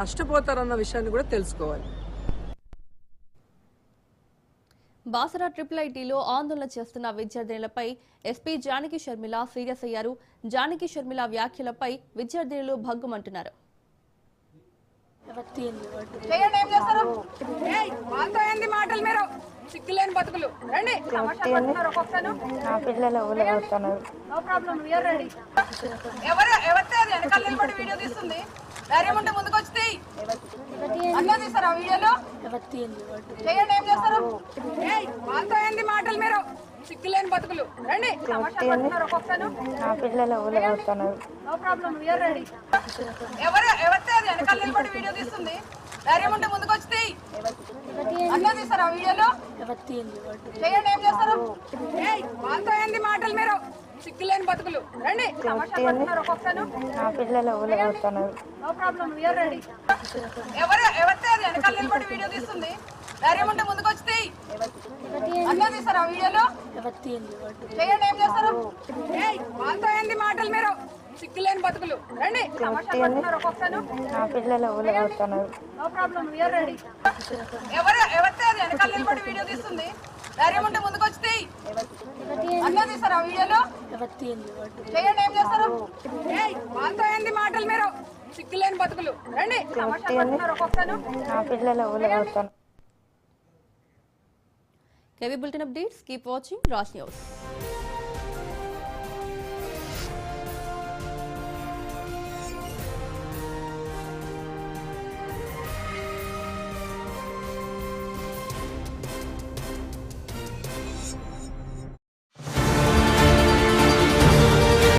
నష్టపోతారన్న విషయాన్ని కూడా తెలుసుకోవాలి. బాసరా ట్రిపుల్ ఐటీలో ఆందోళన చేస్తున్న విద్యార్థినులపై ఎస్పీ జానకి షర్మిల సీరియస్ అయ్యారు. జానకి షర్మిల వ్యాఖ్యలపై విద్యార్థినులు భగ్గుమంటున్నారు. సిగ్గులేని బతుకులు రండి నా పిల్లలు ఎవరితే అది వెనకాల నిలబడి వీడియో తీస్తుంది. ధైర్యం ఉంటే ముందుకు వచ్చి అన్నా తీస్తారు ఆ వీడియోలో చేయండి. ఏం చేస్తారు? వాళ్ళతో ఏంది మాటలు? మీరు సిగ్గులేని బతుకులు రండి. నా పిల్లలు నో ప్రాబ్లం రెడీ. ఎవరితే అది వెనకాల నిలబడి వీడియో తీస్తుంది. ధైర్యం ఉంటే ముందుకు వచ్చి అన్నా తీస్తారు ఆ వీడియోలో చేయండి. ఏం చేస్తారు? వాళ్ళతో ఏంది మాటలు? మీరు సిగ్గులేని బతుకులు రండి. నా పిల్లలు నో ప్రాబ్లం రెడీ. ఎవరితే అది వెనకాల నిలబడి వీడియో తీస్తుంది. ధైర్యం ఉంటే ముందుకు వచ్చి అన్నా తీస్తారు ఆ వీడియోలో చేయండి. ఏం చేస్తారు? వాళ్ళతో ఏంది మాటలు? మీరు సిగ్గులేని బతుకులు రండి. నా పిల్లలు నో ప్రాబ్లం రెడీ. ఎవరితే అది వెనకాల నిలబడి వీడియో తీస్తుంది. ధైర్యం ఉంటే ముందుకు వచ్చి అన్నా తీస్తారు ఆ వీడియోలో చేయండి. ఏం చేస్తారు? వాళ్ళతో ఏంది మాటలు? మీరు సిగ్గులేని బతుకులు రండి. నా పిల్లలు KV bulletin updates. Keep watching Raj news.